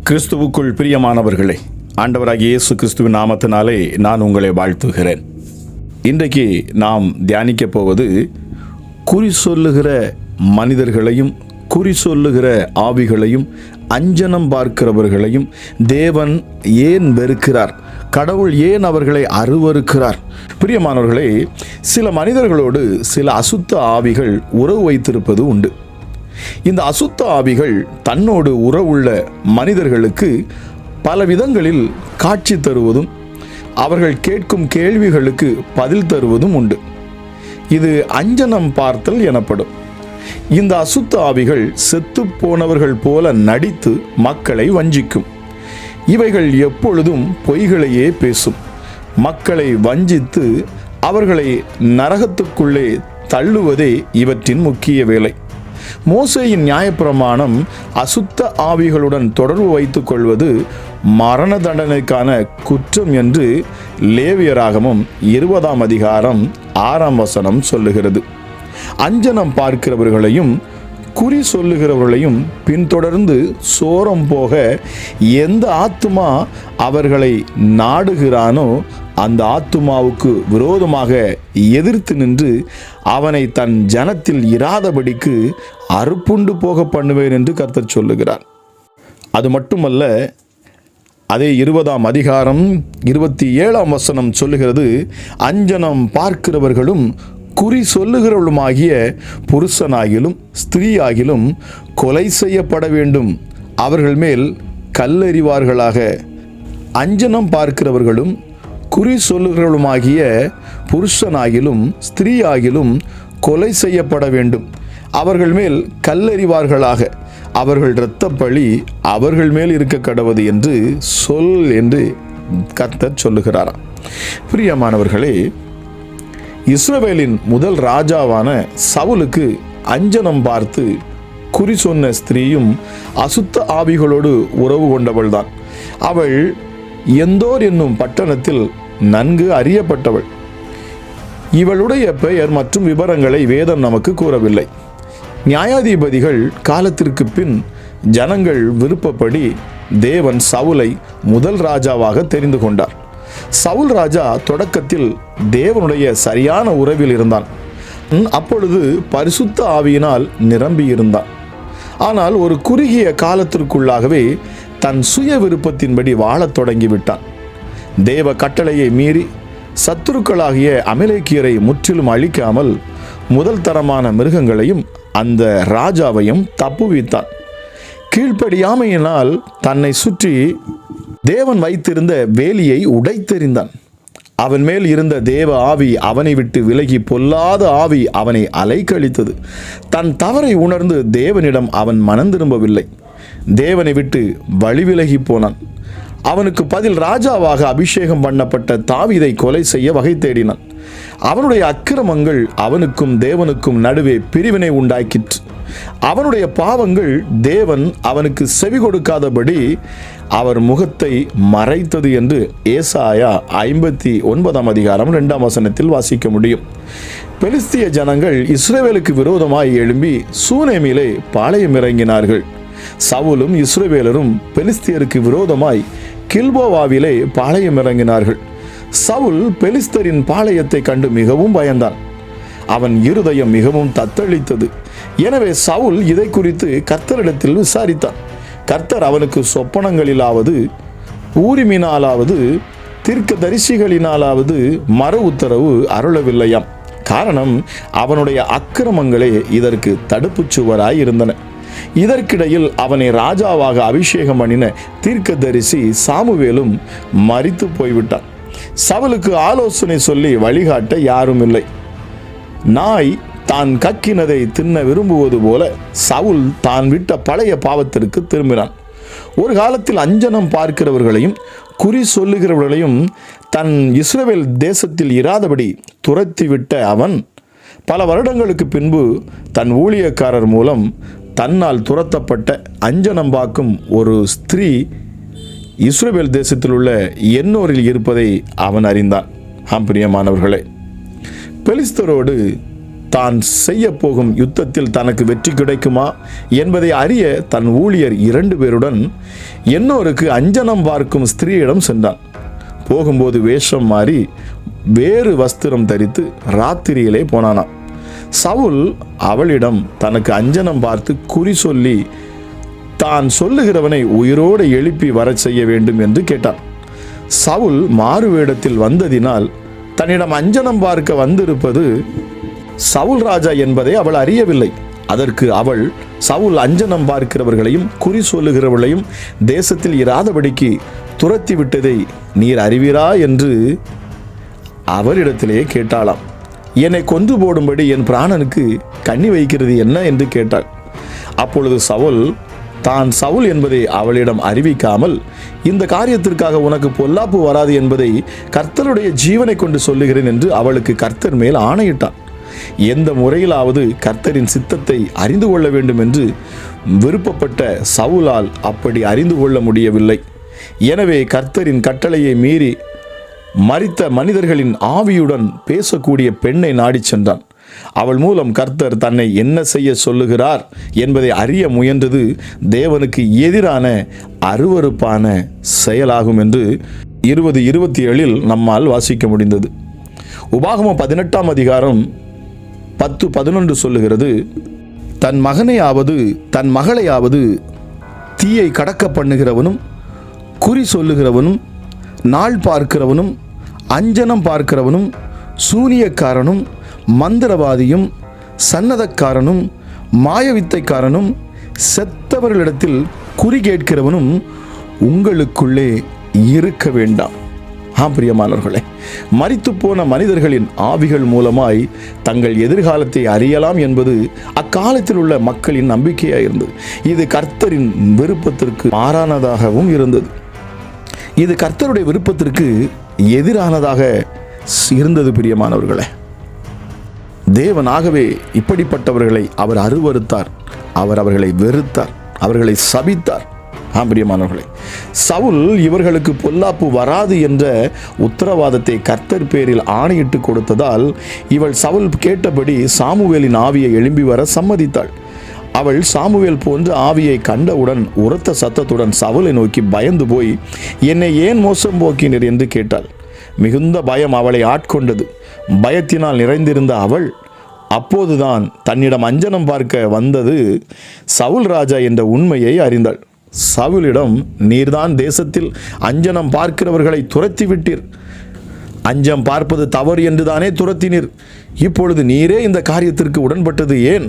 கிறிஸ்துவுக்குள் பிரியமானவர்களே, ஆண்டவராகிய இயேசு கிறிஸ்துவின் நாமத்தினாலே நான் உங்களை வாழ்த்துகிறேன். இன்றைக்கு நாம் தியானிக்கப் போவது குறி சொல்லுகிற மனிதர்களையும் குறி சொல்லுகிற ஆவிகளையும் அஞ்சனம் பார்க்கிறவர்களையும் தேவன் ஏன் வெறுக்கிறார், கடவுள் ஏன் அவர்களை அருவருக்கிறார். பிரியமானவர்களே, சில மனிதர்களோடு சில அசுத்த ஆவிகள் உறவு வைத்திருப்பது உண்டு. இந்த அசுத்த ஆவிகள் தன்னோடு உறவுள்ள மனிதர்களுக்கு பல விதங்களில் காட்சி தருவதும் அவர்கள் கேட்கும் கேள்விகளுக்கு பதில் தருவதும் உண்டு. இது அஞ்சனம் பார்த்தல் எனப்படும். இந்த அசுத்த ஆவிகள் செத்து போனவர்கள் போல நடித்து மக்களை வஞ்சிக்கும். இவைகள் எப்பொழுதும் பொய்களையே பேசும். மக்களை வஞ்சித்து அவர்களை நரகத்துக்குள்ளே தள்ளுவதே இவற்றின் முக்கிய வேலை. மோசேயின் நியாயப்பிரமாணம் அசுத்த ஆவிகளுடன் தொடர்பு வைத்துக் கொள்வது மரண தண்டனைக்கான குற்றம் என்று லேவியராகமம் 20ஆம் அதிகாரம் 6ஆம் வசனம் சொல்லுகிறது. அஞ்சனம் பார்க்கிறவர்களையும் குறி சொல்லுகிறவர்களையும் பின்தொடர்ந்து சோரம் போக எந்த ஆத்துமா அவர்களை நாடுகிறானோ அந்த ஆத்துமாவுக்கு விரோதமாக எதிர்த்து நின்று அவனை தன் ஜனத்தில் இராதபடிக்கு அறுப்புண்டு போக பண்ணுவேன் என்று கர்த்தர் சொல்லுகிறார். அது மட்டுமல்ல, அதே 20ஆம் அதிகாரம் 27ஆம் வசனம் சொல்லுகிறது, அஞ்சனம் பார்க்கிறவர்களும் குறி சொல்லுகிறவர்களுமாகிய புருஷனாகிலும் ஸ்திரீயாகிலும் கொலை செய்யப்பட வேண்டும், அவர்கள் மேல் கல்லெறிவார்களாக. அஞ்சனம் பார்க்கிறவர்களும் குறி சொல்லுகிறவர்களுமாகிய புருஷனாகிலும் ஸ்திரீயாகிலும் கொலை செய்யப்பட வேண்டும், அவர்கள் மேல் கல்லெறிவார்களாக. அவர்கள் இரத்தப்பழி அவர்கள் மேல் இருக்க கடவது என்று சொல் என்று கர்த்தர் சொல்லுகிறாராம். பிரியமானவர்களே, இஸ்ரவேலின் முதல் ராஜாவான சவுலுக்கு அஞ்சனம் பார்த்து குறி சொன்ன ஸ்திரீயும் அசுத்த ஆவிகளோடு உறவு கொண்டவள்தான். அவள் எந்தோர் என்னும் பட்டணத்தில் நன்கு அறியப்பட்டவள். இவளுடைய பெயர் மற்றும் விவரங்களை வேதம் நமக்கு கூறவில்லை. நியாயாதிபதிகள் காலத்திற்கு பின் ஜனங்கள் விருப்பப்படி தேவன் சவுலை முதல் ராஜாவாக தெரிந்து கொண்டார். சவுல் ராஜா தொடக்கத்தில் தேவனுடைய சரியான உறவில் இருந்தான். அப்பொழுது பரிசுத்த ஆவியினால் நிரம்பியிருந்தான். ஆனால் ஒரு குறுகிய காலத்திற்குள்ளாகவே தன் சுய விருப்பத்தின்படி வாழத் தொடங்கிவிட்டான். தேவ கட்டளையை மீறி சத்துருக்களாகிய அமலேக்கியரை முற்றிலும் அழிக்காமல் முதல் தரமான மிருகங்களையும் அந்த ராஜாவையும் தப்புவித்தான். கீழ்ப்படியாமையினால் தன்னை சுற்றி தேவன் வைத்திருந்த வேலியை உடைத்தெறிந்தான். அவன் மேல் இருந்த தேவ ஆவி அவனை விட்டு விலகி பொல்லாத ஆவி அவனை அலைக்கழித்தது. தன் தவறை உணர்ந்து தேவனிடம் அவன் மனம் திரும்பவில்லை. தேவனை விட்டு வழிவிலகி போனான். அவனுக்கு பதில் ராஜாவாக அபிஷேகம் பண்ணப்பட்ட தாவீதை கொலை செய்ய வகை தேடினான். அவனுடைய அக்கிரமங்கள் அவனுக்கும் தேவனுக்கும் நடுவே பிரிவினை உண்டாக்கிற்று. அவனுடைய பாவங்கள் தேவன் அவனுக்கு செவி கொடுக்காதபடி அவர் முகத்தை மறைத்தது என்று ஏசாயா 59ஆம் அதிகாரம் 2ஆம் வசனத்தில் வாசிக்க முடியும். பெலிஸ்திய ஜனங்கள் இஸ்ரவேலுக்கு விரோதமாய் எழும்பி சூனேமிலே பாளையம் இறங்கினார்கள். சவுலும் இஸ்ரவேலரும் பெலிஸ்தியருக்கு விரோதமாய் கில்போவாவிலே பாளையம் இறங்கினார்கள். சவுல் பெலிஸ்தரின் பாளையத்தை கண்டு மிகவும் பயந்தான். அவன் இருதயம் மிகவும் தத்தளித்தது. எனவே சவுல் இதை குறித்து கர்த்தரிடத்தில் விசாரித்தான். கர்த்தர் அவனுக்கு சொப்பனங்களிலாவது ஊரிமினாலாவது தீர்க்க தரிசிகளினாலாவது மர உத்தரவு அருளவில்லையாம். காரணம், அவனுடைய அக்கிரமங்களே இதற்கு தடுப்பு சுவராய் இருந்தன. இதற்கிடையில் அவனை ராஜாவாக அபிஷேகம் பண்ணின தீர்க்கதரிசி சாமுவேலும் மரித்து போய்விட்டான். சவுலுக்கு ஆலோசனை சொல்லி வழிகாட்ட யாரும் இல்லை. நாய் தான் கக்கினதை தின்ன விரும்புவது போல சவுல் தான் விட்ட பழைய பாவத்திற்கு திரும்பினான். ஒரு காலத்தில் அஞ்சனம் பார்க்கிறவர்களையும் குறி சொல்லுகிறவர்களையும் தன் இஸ்ரவேல் தேசத்தில் இராதபடி துரத்திவிட்ட அவன் பல வருடங்களுக்கு பின்பு தன் ஊழியக்காரர் மூலம் தன்னால் துரத்தப்பட்ட அஞ்சனம் பார்க்கும் ஒரு ஸ்திரீ இஸ்ரவேல் தேசத்தில் உள்ள எண்ணோரில் இருப்பதை அவன் அறிந்தான். பிரியமானவர்களே, பெலிஸ்தரோடு தான் செய்ய போகும் யுத்தத்தில் தனக்கு வெற்றி கிடைக்குமா என்பதை அறிய தன் ஊழியர் 2 பேருடன் இன்னொருக்கு அஞ்சனம் பார்க்கும் ஸ்திரீயிடம் சென்றான். போகும்போது வேஷம் மாறி வேறு வஸ்திரம் தரித்து ராத்திரியிலே போனானாம். சவுல் அவளிடம் தனக்கு அஞ்சனம் பார்த்து குறி சொல்லி தான் சொல்லுகிறவனை உயிரோடு எழுப்பி வரச் செய்ய வேண்டும் என்று கேட்டான். சவுல் மாறு வேடத்தில் வந்ததினால் தன்னிடம் அஞ்சனம் பார்க்க வந்திருப்பது சவுல் ராஜா என்பதை அவள் அறியவில்லை. அதற்கு அவள் சவுல் அஞ்சனம் பார்க்கிறவர்களையும் குறி சொல்லுகிறவர்களையும் தேசத்தில் இராதபடிக்கு துரத்தி விட்டதை நீர் அறிவீரா என்று அவரிடத்திலே கேட்டாளாம். என்னை கொன்று போடும்படி என் பிராணனுக்கு கண்ணி வைக்கிறது என்ன என்று கேட்டாள். அப்பொழுது சவுல் தான் சவுல் என்பதை அவளிடம் அறிவிக்காமல், இந்த காரியத்திற்காக உனக்கு பொல்லாப்பு வராது என்பதை கர்த்தருடைய ஜீவனை கொண்டு சொல்லுகிறேன் என்று அவளுக்கு கர்த்தர் மேல் ஆணையிட்டான். எந்த முறையிலாவது கர்த்தரின் சித்தத்தை அறிந்து கொள்ள வேண்டும் என்று விருப்பப்பட்ட சவுலால் அப்படி அறிந்து கொள்ள முடியவில்லை. எனவே கர்த்தரின் கட்டளையை மீறி மரித்த மனிதர்களின் ஆவியுடன் பேசக்கூடிய பெண்ணை நாடிச் சென்றான். அவள் மூலம் கர்த்தர் தன்னை என்ன செய்ய சொல்லுகிறார் என்பதை அறிய முயன்றது தேவனுக்கு எதிரான அருவருப்பான செயலாகும் என்று 20:27 நம்மால் வாசிக்க முடிந்தது. உபாகமம் 18ஆம் அதிகாரம் 10-11 சொல்லுகிறது, தன் மகனையாவது தன் மகளையாவது தீயை கடக்க பண்ணுகிறவனும் குறி சொல்லுகிறவனும் நாள் பார்க்கிறவனும் அஞ்சனம் பார்க்கிறவனும் சூனியக்காரனும் மந்திரவாதியும் சன்னதக்காரனும் மாயவித்தைக்காரனும் செத்தவர்களிடத்தில் குறி கேட்கிறவனும் உங்களுக்குள்ளே இருக்க வேண்டாம். பிரியமானவர்களே, மரித்து போன மனிதர்களின் ஆவிகள் மூலமாய் தங்கள் எதிர்காலத்தை அறியலாம் என்பது அக்காலத்தில் உள்ள மக்களின் நம்பிக்கையாயிருந்தது. இது கர்த்தரின் விருப்பத்திற்கு மாறானதாகவும் இருந்தது. இது கர்த்தருடைய விருப்பத்திற்கு எதிரானதாக இருந்தது. பிரியமானவர்களே, தேவனாகவே இப்படிப்பட்டவர்களை அவர் அருவருத்தார். அவர் அவர்களை வெறுத்தார், அவர்களை சபித்தார். பிரியமானவர்களே, சவுல் இவர்களுக்கு பொல்லாப்பு வராது என்ற உத்தரவாதத்தை கர்த்தர் பேரில் ஆணையிட்டு கொடுத்ததால் இவள் சவுல் கேட்டபடி சாமுவேலின் ஆவியை எழும்பி வர சம்மதித்தாள். அவள் சாமுவேல் போன்ற ஆவியை கண்டவுடன் உரத்த சத்தத்துடன் சவுலை நோக்கி பயந்து போய், என்னை ஏன் மோசம் போக்கினீர் என்று கேட்டாள். மிகுந்த பயம் அவளை ஆட்கொண்டது. பயத்தினால் நிறைந்திருந்த அவள் அப்போதுதான் தன்னிடம் அஞ்சனம் பார்க்க வந்தது சவுல் ராஜா என்ற உண்மையை அறிந்தாள். சவுலிடம், நீர்தான் தேசத்தில் அஞ்சனம் பார்க்கிறவர்களை துரத்தி விட்டீர், அஞ்சம் பார்ப்பது தவறு என்றுதானே துரத்தினீர், இப்பொழுது நீரே இந்த காரியத்திற்கு உடன்பட்டது ஏன்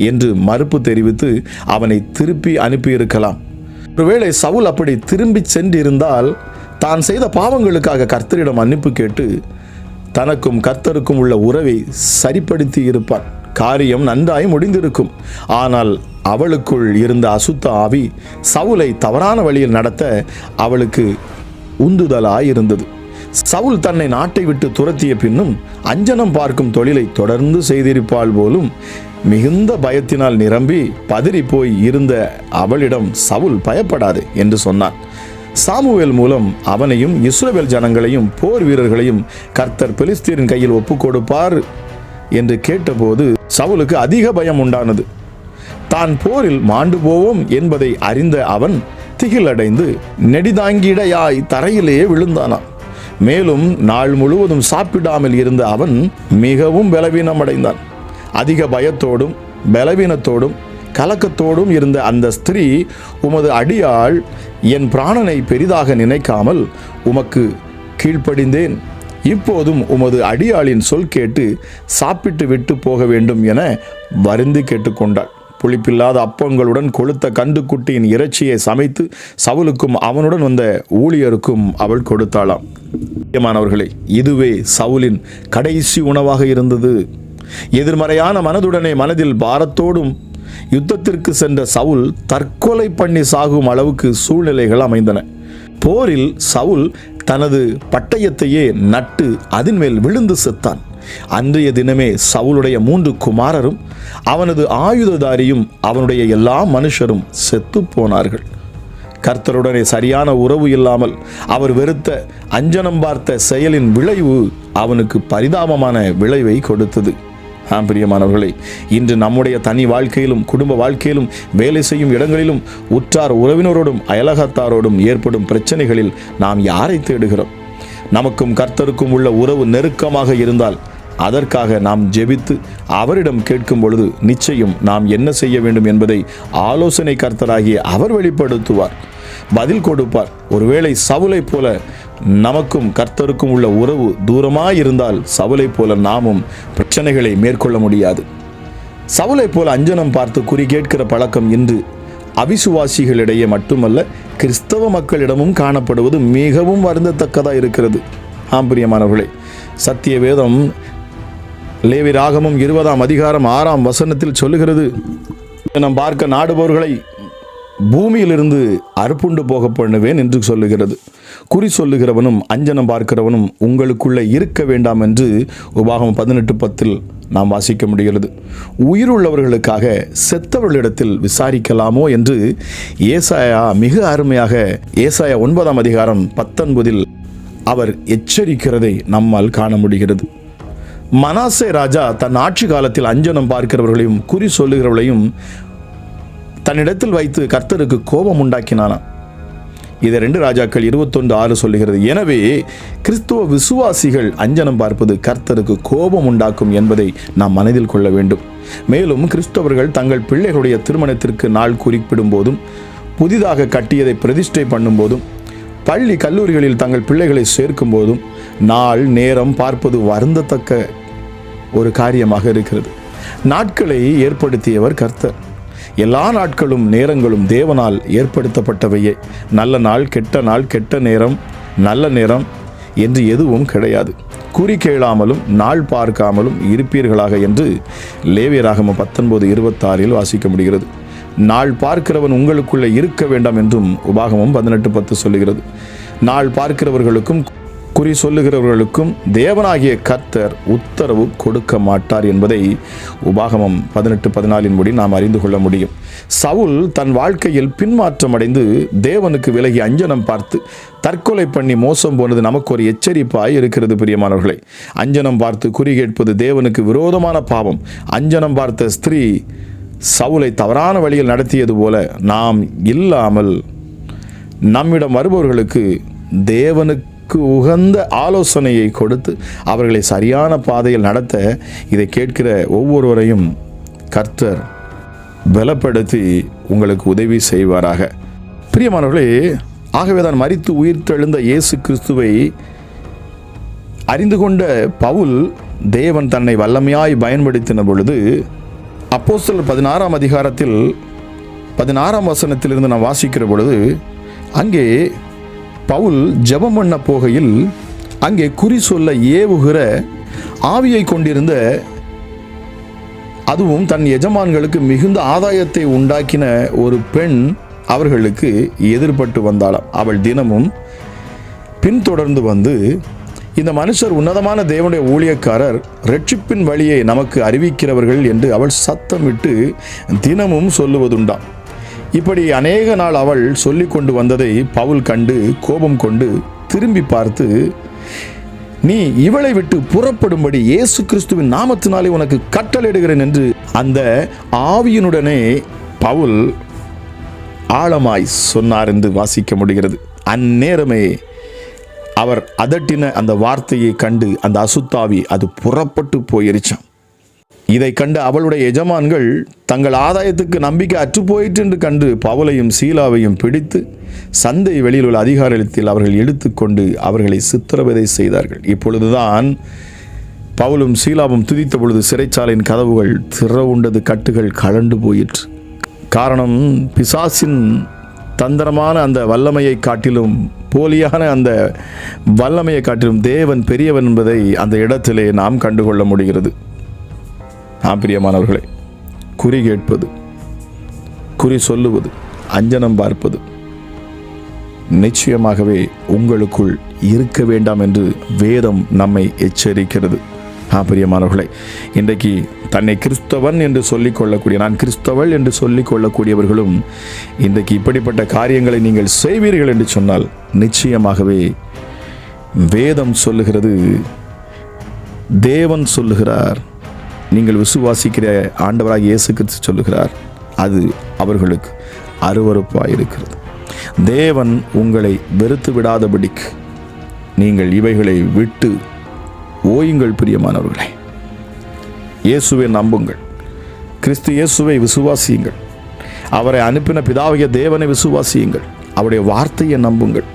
என்று மறுப்பு தெரிவித்து அவனை திருப்பி அனுப்பியிருக்கலாம். ஒருவேளை சவுல் அப்படி திரும்பி சென்றிருந்தால் தான் செய்த பாவங்களுக்காக கர்த்தரிடம் மன்னிப்பு கேட்டு தனக்கும் கர்த்தருக்கும் உள்ள உறவை சரிப்படுத்தி இருப்பான். காரியம் நன்றாய் முடிந்திருக்கும். ஆனால் அவளுக்குள் இருந்த அசுத்த ஆவி சவுலை தவறான வழியில் நடத்த அவளுக்கு உந்துதலாயிருந்தது. சவுல் தன்னை நாட்டை விட்டு துரத்திய பின்னும் அஞ்சனம் பார்க்கும் தொழிலை தொடர்ந்து செய்திருப்பாள் போலும். மிகுந்த பயத்தினால் நிரம்பி பதறி போய் இருந்த அவளிடம் சவுல் பயப்படாது என்று சொன்னான். சாமுவேல் மூலம் அவனையும் இஸ்ரவேல் ஜனங்களையும் போர் வீரர்களையும் கர்த்தர் பெலிஸ்தீரின் கையில் ஒப்புக் கொடுப்பார் என்று கேட்டபோது சவுலுக்கு அதிக பயம் உண்டானது. தான் போரில் மாண்டு போவோம் என்பதை அறிந்த அவன் திகிலடைந்து நெடிதாங்கிடையாய் தரையிலேயே விழுந்தானான். மேலும் நாள் முழுவதும் சாப்பிடாமல் இருந்த அவன் மிகவும் பலவீனமடைந்தான். அதிக பயத்தோடும் பலவீனத்தோடும் கலக்கத்தோடும் இருந்த அந்த ஸ்திரீ, உமது அடியாள் என் பிராணனை பெரிதாக நினைக்காமல் உமக்கு கீழ்ப்படிந்தேன், இப்போதும் உமது அடியாளின் சொல் கேட்டு சாப்பிட்டு விட்டு போக வேண்டும் என வருந்தி கேட்டுக்கொண்டாள். புளிப்பில்லாத அப்பங்களுடன் கொழுத்த கன்றுக்குட்டியின் இறைச்சியை சமைத்து சவுலுக்கும் அவனுடன் வந்த ஊழியருக்கும் அவள் கொடுத்தாளாம். பிரியமானவர்களே, இதுவே சவுலின் கடைசி உணவாக இருந்தது. எதிர்மறையான மனதுடனே மனதில் பாரத்தோடும் யுத்தத்திற்கு சென்ற சவுல் தற்கொலை பண்ணி சாகும் அளவுக்கு சூழ்நிலைகள் அமைந்தன. போரில் சவுல் தனது பட்டயத்தையே நட்டு அதன் மேல் விழுந்து செத்தான். அன்றைய தினமே சவுலுடைய 3 குமாரரும் அவனது ஆயுததாரியும் அவனுடைய எல்லா மனுஷரும் செத்து போனார்கள். கர்த்தருடனே சரியான உறவு இல்லாமல் அவர் வெறுத்த அஞ்சனம் பார்த்த செயலின் விளைவு அவனுக்கு பரிதாபமான விளைவை கொடுத்தது. பிரியமானவர்களே, இன்று நம்முடைய தனி வாழ்க்கையிலும் குடும்ப வாழ்க்கையிலும் வேலை செய்யும் இடங்களிலும் உற்றார் உறவினரோடும் அயலகத்தாரோடும் ஏற்படும் பிரச்சனைகளில் நாம் யாரை தேடுகிறோம்? நமக்கும் கர்த்தருக்கும் உள்ள உறவு நெருக்கமாக இருந்தால் அதற்காக நாம் ஜெபித்து அவரிடம் கேட்கும் பொழுது நிச்சயம் நாம் என்ன செய்ய வேண்டும் என்பதை ஆலோசனை கர்த்தராகிய அவர் வெளிப்படுத்துவார், பதில் கொடுப்பார். ஒருவேளை சவுலை போல நமக்கும் கர்த்தருக்கும் உள்ள உறவு தூரமாயிருந்தால் சவுலை போல நாமும் பிரச்சனைகளை மேற்கொள்ள முடியாது. சவுலை போல அஞ்சனம் பார்த்து குறி கேட்கிற பழக்கம் இன்று அவிசுவாசிகளிடையே மட்டுமல்ல, கிறிஸ்தவ மக்களிடமும் காணப்படுவது மிகவும் வருந்தத்தக்கதாக இருக்கிறது. பிரியமானவர்களே, சத்திய வேதம் லேவியராகமம் 20ஆம் அதிகாரம் 6ஆம் வசனத்தில் சொல்லுகிறது, நாம் பார்க்க நாடுபவர்களை பூமியிலிருந்து அறுப்புண்டு போக பண்ணுவேன் என்று சொல்லுகிறது. குறி சொல்லுகிறவனும் அஞ்சனம் பார்க்கிறவனும் உங்களுக்குள்ளே இருக்க வேண்டாம் என்று உபாகமம் 18:10 நாம் வாசிக்க முடிகிறது. உயிருள்ளவர்களுக்காக செத்தவர்களிடத்தில் விசாரிக்கலாமோ என்று ஏசாயா மிக அருமையாக ஏசாயா 9ஆம் அதிகாரம் 19 அவர் எச்சரிக்கிறதை நம்மால் காண முடிகிறது. மனாசே ராஜா தன் ஆட்சி காலத்தில் அஞ்சனம் பார்க்கிறவர்களையும் குறி சொல்லுகிறவர்களையும் தன்னிடத்தில் வைத்து கர்த்தருக்கு கோபம் உண்டாக்கினானா. இதை 2 ராஜாக்கள் 21:6 சொல்லுகிறது. எனவே கிறிஸ்துவ விசுவாசிகள் அஞ்சனம் பார்ப்பது கர்த்தருக்கு கோபம் உண்டாக்கும் என்பதை நாம் மனதில் கொள்ள வேண்டும். மேலும் கிறிஸ்தவர்கள் தங்கள் பிள்ளைகளுடைய திருமணத்திற்கு நாள் குறிப்பிடும் போதும், புதிதாக கட்டியதை பிரதிஷ்டை பண்ணும் போதும், பள்ளி கல்லூரிகளில் தங்கள் பிள்ளைகளை சேர்க்கும் போதும் நாள் நேரம் பார்ப்பது வருந்தத்தக்க ஒரு காரியமாக இருக்கிறது. நாட்களை ஏற்படுத்தியவர் கர்த்தர். எல்லா நாட்களும் நேரங்களும் தேவனால் ஏற்படுத்தப்பட்டவையே. நல்ல நாள், கெட்ட நேரம், நல்ல நேரம் என்று எதுவும் கிடையாது. குறி கேளாமலும் நாள் பார்க்காமலும் இருப்பீர்களாக என்று லேவியராகமம் 19:26 வாசிக்க முடிகிறது. நாள் பார்க்கிறவன் உங்களுக்குள்ளே இருக்க வேண்டாம் என்றும் உபாகமம் 18:10 சொல்லுகிறது. நாள் பார்க்கிறவர்களுக்கும் குறி சொல்லுகிறவர்களுக்கும் தேவனாகிய கர்த்தர் உத்தரவு கொடுக்க மாட்டார் என்பதை உபாகமம் 18:14 நாம் அறிந்து கொள்ள முடியும். சவுல் தன் வாழ்க்கையில் பின்மாற்றம் அடைந்து தேவனுக்கு விலகி அஞ்சனம் பார்த்து தற்கொலை பண்ணி மோசம் போனது நமக்கு ஒரு எச்சரிப்பாய் இருக்கிறது. பிரியமானவர்களே, அஞ்சனம் பார்த்து குறி கேட்பது தேவனுக்கு விரோதமான பாவம். அஞ்சனம் பார்த்த ஸ்திரீ சவுலை தவறான வழியில் நடத்தியது போல நாம் இல்லாமல் நம்மிடம் வருபவர்களுக்கு தேவனுக்கு உகந்த ஆலோசனையை கொடுத்து அவர்களை சரியான பாதையில் நடத்த இதை கேட்கிற ஒவ்வொருவரையும் கர்த்தர் பலப்படுத்தி உங்களுக்கு உதவி செய்வாராக. பிரியமானவர்களே, ஆகவேதான் மரித்து உயிர்த்தெழுந்த இயேசு கிறிஸ்துவை அறிந்து கொண்ட பவுல் தேவன் தன்னை வல்லமையாய் பயன்படுத்தின பொழுது அப்போஸ்தலர் 16ஆம் அதிகாரத்தில் 16ஆம் வசனத்திலிருந்து நாம் வாசிக்கிற பொழுது அங்கே பவுல் ஜெபம் பண்ண போகையில் அங்கே குறி சொல்ல ஏவுகிற ஆவியை கொண்டிருந்த, அதுவும் தன் எஜமான்களுக்கு மிகுந்த ஆதாயத்தை உண்டாக்கின ஒரு பெண் அவர்களுக்கு எதிர்பட்டு வந்தாளாம். அவள் தினமும் பின்தொடர்ந்து வந்து, இந்த மனுஷர் உன்னதமான தேவனுடைய ஊழியக்காரர், ரட்சிப்பின் வழியை நமக்கு அறிவிக்கிறவர்கள் என்று அவள் சத்தமிட்டு தினமும் சொல்லுவதுண்டாம். இப்படி அநேக நாள் அவள் சொல்லி கொண்டு வந்ததை பவுல் கண்டு கோபம் கொண்டு திரும்பி பார்த்து, நீ இவளை விட்டு புறப்படும்படி இயேசு கிறிஸ்துவின் நாமத்தினாலே உனக்கு கட்டளையிடுகிறேன் என்று அந்த ஆவியினுடனே பவுல் ஆழமாய் சொன்னார் என்று வாசிக்க முடிகிறது. அந்நேரமே அவர் அதட்டின அந்த வார்த்தையை கண்டு அந்த அசுத்தாவி அது புறப்பட்டு போயிருச்சான். இதை கண்டு அவளுடைய எஜமான்கள் தங்கள் ஆதாயத்துக்கு நம்பிக்கை அற்று போயிற்று என்று கண்டு பவுலையும் சீலாவையும் பிடித்து சந்தை வெளியில் உள்ள அதிகாரத்தில் அவர்கள் எடுத்துக்கொண்டு அவர்களை சித்திரவதை செய்தார்கள். இப்பொழுதுதான் பவுலும் சீலாவும் துதித்த பொழுது சிறைச்சாலையின் கதவுகள் திறவுண்டது, கட்டுகள் கலண்டு போயிற்று. காரணம், பிசாசின் தந்திரமான அந்த வல்லமையை காட்டிலும், போலியான அந்த வல்லமையை காட்டிலும் தேவன் பெரியவன் என்பதை அந்த இடத்திலே நாம் கண்டுகொள்ள முடிகிறது. பிரியமானவர்களே, குறி கேட்பது, குறி சொல்லுவது, அஞ்சனம் பார்ப்பது நிச்சயமாகவே உங்களுக்குள் இருக்க வேண்டாம் என்று வேதம் நம்மை எச்சரிக்கிறது. பிரியமானவர்களே, இன்றைக்கு தன்னை கிறிஸ்தவன் என்று சொல்லிக்கொள்ளக்கூடிய, நான் கிறிஸ்தவள் என்று சொல்லிக்கொள்ளக்கூடியவர்களும் இன்றைக்கு இப்படிப்பட்ட காரியங்களை நீங்கள் செய்வீர்கள் என்று சொன்னால் நிச்சயமாகவே வேதம் சொல்லுகிறது, தேவன் சொல்லுகிறார், நீங்கள் விசுவாசிக்கிற ஆண்டவராக இயேசு கிறிஸ்து சொல்லுகிறார், அது அவர்களுக்கு அருவருப்பாக இருக்கிறது. தேவன் உங்களை வெறுத்து விடாதபடிக்கு நீங்கள் இவைகளை விட்டு ஓயுங்கள். பிரியமானவர்களே, இயேசுவை நம்புங்கள், கிறிஸ்து இயேசுவை விசுவாசியுங்கள், அவரை அனுப்பின பிதாவாகிய தேவனை விசுவாசியுங்கள், அவருடைய வார்த்தையை நம்புங்கள்.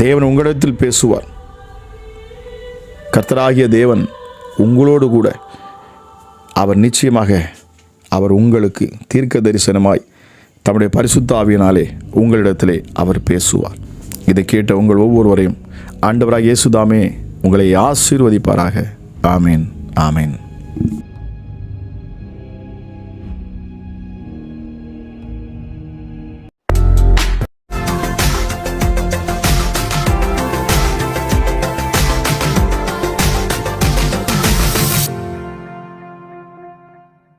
தேவன் உங்களிடத்தில் பேசுவார். கர்த்தராகிய தேவன் உங்களோடு கூட அவர் நிச்சயமாக அவர் உங்களுக்கு தீர்க்க தரிசனமாய் தம்முடைய பரிசுத்த ஆவியினாலே உங்களிடத்திலே அவர் பேசுவார். இதை கேட்ட உங்கள் ஒவ்வொருவரையும் ஆண்டவராகிய இயேசு தாமே உங்களை ஆசீர்வதிப்பாராக. ஆமேன், ஆமேன்.